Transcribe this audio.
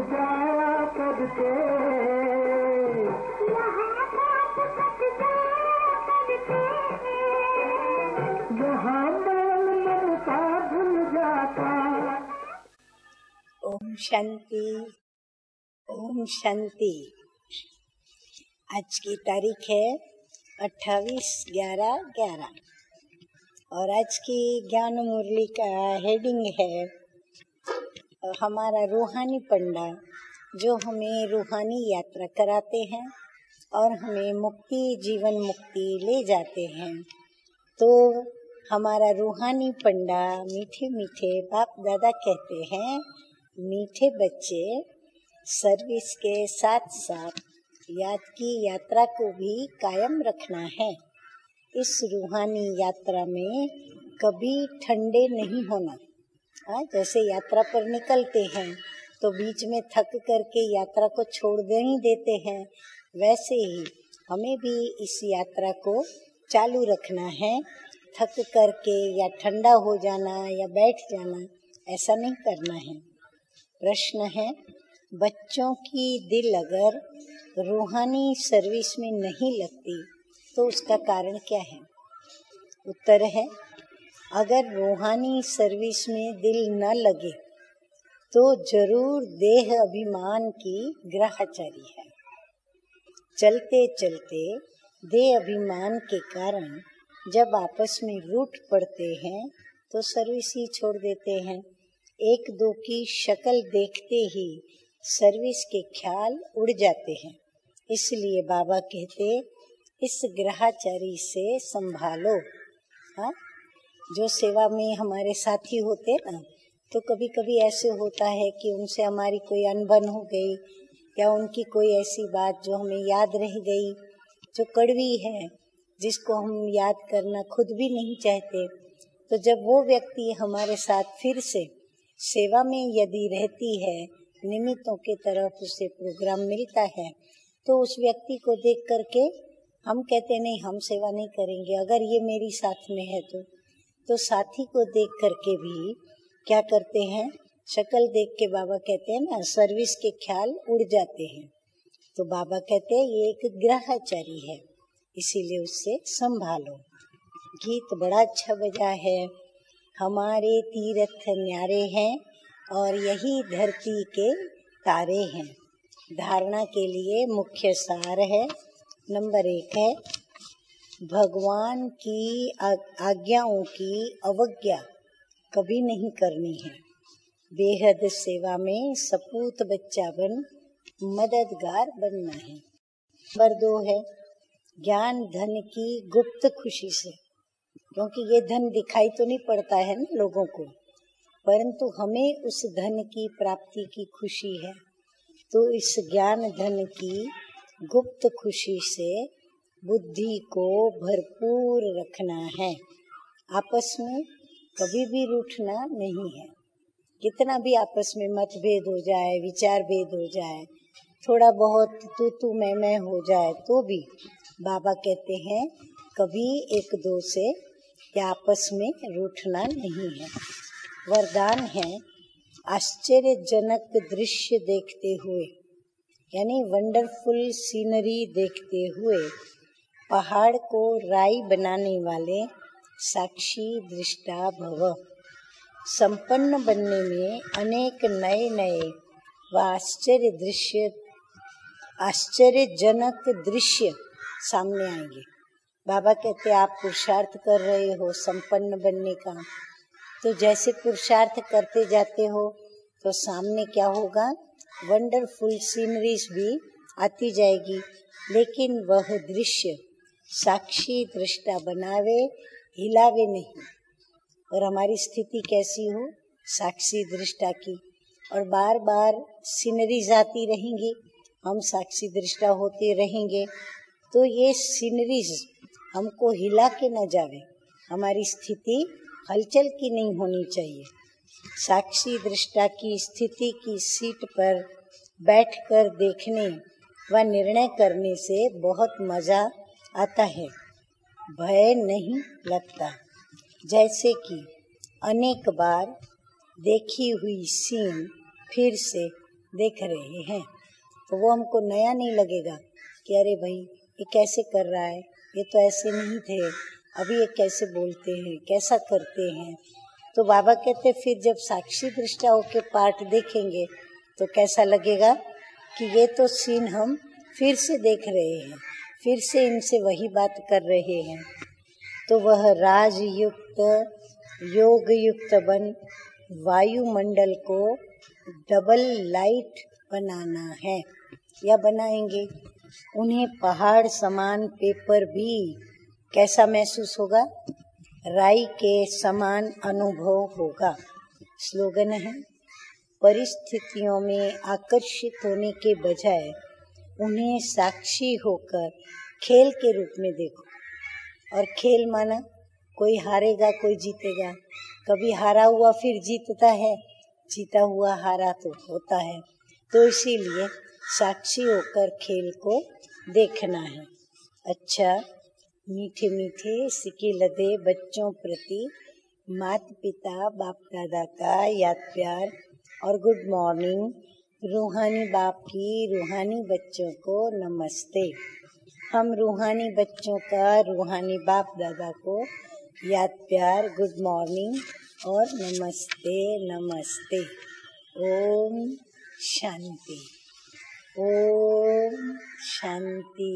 जाया करते, यहाँ मैल ममता भूल जाता। ओम शांति, ओम शांति। आज की तारीख है 28/11/11 और आज की ज्ञान मुरली का हेडिंग है हमारा रूहानी पंडा जो हमें रूहानी यात्रा कराते हैं और हमें मुक्ति, जीवन मुक्ति ले जाते हैं। तो हमारा रूहानी पंडा मीठे मीठे बाप दादा कहते हैं, मीठे बच्चे सर्विस के साथ साथ याद की यात्रा को भी कायम रखना है। इस रूहानी यात्रा में कभी ठंडे नहीं होना। जैसे यात्रा पर निकलते हैं तो बीच में थक करके यात्रा को छोड़ नहीं देते हैं, वैसे ही हमें भी इस यात्रा को चालू रखना है। थक करके या ठंडा हो जाना या बैठ जाना ऐसा नहीं करना है। प्रश्न है, बच्चों की दिल अगर रूहानी सर्विस में नहीं लगती तो उसका कारण क्या है? उत्तर है, अगर रूहानी सर्विस में दिल न लगे तो जरूर देह अभिमान की ग्रहचारी है। चलते चलते देह अभिमान के कारण जब आपस में रूठ पड़ते हैं तो सर्विस ही छोड़ देते हैं। एक दो की शक्ल देखते ही सर्विस के ख्याल उड़ जाते हैं। इसलिए बाबा कहते, इस ग्रहचारी से संभालो। जो सेवा में हमारे साथी होते ना, तो कभी कभी ऐसे होता है कि उनसे हमारी कोई अनबन हो गई या उनकी कोई ऐसी बात जो हमें याद रह गई, जो कड़वी है, जिसको हम याद करना खुद भी नहीं चाहते। तो जब वो व्यक्ति हमारे साथ फिर से सेवा में यदि रहती है, निमित्तों के तरफ उसे प्रोग्राम मिलता है, तो उस व्यक्ति को देख करके हम कहते नहीं, हम सेवा नहीं करेंगे अगर ये मेरी साथ में है तो साथी को देख करके भी क्या करते हैं, शक्ल देख के बाबा कहते हैं ना, सर्विस के ख्याल उड़ जाते हैं। तो बाबा कहते हैं ये एक ग्रहचारी है, इसीलिए उससे संभालो। गीत बड़ा अच्छा बजा है, हमारे तीर्थ न्यारे हैं और यही धरती के तारे हैं। धारणा के लिए मुख्य सार है, नंबर 1 है, भगवान की आज्ञाओं की अवज्ञा कभी नहीं करनी है। बेहद सेवा में सपूत बच्चा बन मददगार बनना है। नंबर 2 है, ज्ञान धन की गुप्त खुशी से, क्योंकि ये धन दिखाई तो नहीं पड़ता है ना लोगों को, परंतु हमें उस धन की प्राप्ति की खुशी है। तो इस ज्ञान धन की गुप्त खुशी से बुद्धि को भरपूर रखना है। आपस में कभी भी रूठना नहीं है। कितना भी आपस में मतभेद हो जाए, विचार भेद हो जाए, थोड़ा बहुत तू मैं हो जाए, तो भी बाबा कहते हैं कभी एक दो से या आपस में रूठना नहीं है। वरदान है, आश्चर्यजनक दृश्य देखते हुए, यानी वंडरफुल सीनरी देखते हुए पहाड़ को राई बनाने वाले साक्षी दृष्टा भव। संपन्न बनने में अनेक नए नए व आश्चर्यजनक दृश्य सामने आएंगे। बाबा कहते आप पुरुषार्थ कर रहे हो संपन्न बनने का, तो जैसे पुरुषार्थ करते जाते हो तो सामने क्या होगा, वंडरफुल सीनरीज भी आती जाएगी, लेकिन वह दृश्य साक्षी दृष्टा बनावे, हिलावे नहीं। और हमारी स्थिति कैसी हो, साक्षी दृष्टा की, और बार बार सीनरीज आती रहेंगी, हम साक्षी दृष्टा होते रहेंगे, तो ये सीनरीज हमको हिला के न जावे। हमारी स्थिति हलचल की नहीं होनी चाहिए। साक्षी दृष्टा की स्थिति की सीट पर बैठकर देखने व निर्णय करने से बहुत मजा आता है, भय नहीं लगता। जैसे कि अनेक बार देखी हुई सीन फिर से देख रहे हैं, तो वो हमको नया नहीं लगेगा कि अरे भाई ये कैसे कर रहा है, ये तो ऐसे नहीं थे, अभी ये कैसे बोलते हैं, कैसा करते हैं। तो बाबा कहते फिर जब साक्षी दृष्टाओं के पाठ देखेंगे तो कैसा लगेगा कि ये तो सीन हम फिर से देख रहे हैं, फिर से इनसे वही बात कर रहे हैं। तो वह राजयुक्त योग युक्त बन वायुमंडल को डबल लाइट बनाना है या बनाएंगे। उन्हें पहाड़ समान पेपर भी कैसा महसूस होगा, राई के समान अनुभव होगा। स्लोगन है, परिस्थितियों में आकर्षित होने के बजाय उन्हें साक्षी होकर खेल के रूप में देखो। और खेल माना कोई हारेगा कोई जीतेगा, कभी हारा हुआ फिर जीतता है, जीता हुआ हारा तो होता है। तो इसीलिए साक्षी होकर खेल को देखना है। अच्छा, मीठे मीठे सिके लदे बच्चों प्रति माता पिता बाप दादा का याद प्यार और गुड मॉर्निंग। रूहानी बाप की रूहानी बच्चों को नमस्ते। हम रूहानी बच्चों का रूहानी बाप दादा को याद प्यार, गुड मॉर्निंग और नमस्ते नमस्ते। ओम शांति, ओम शांति।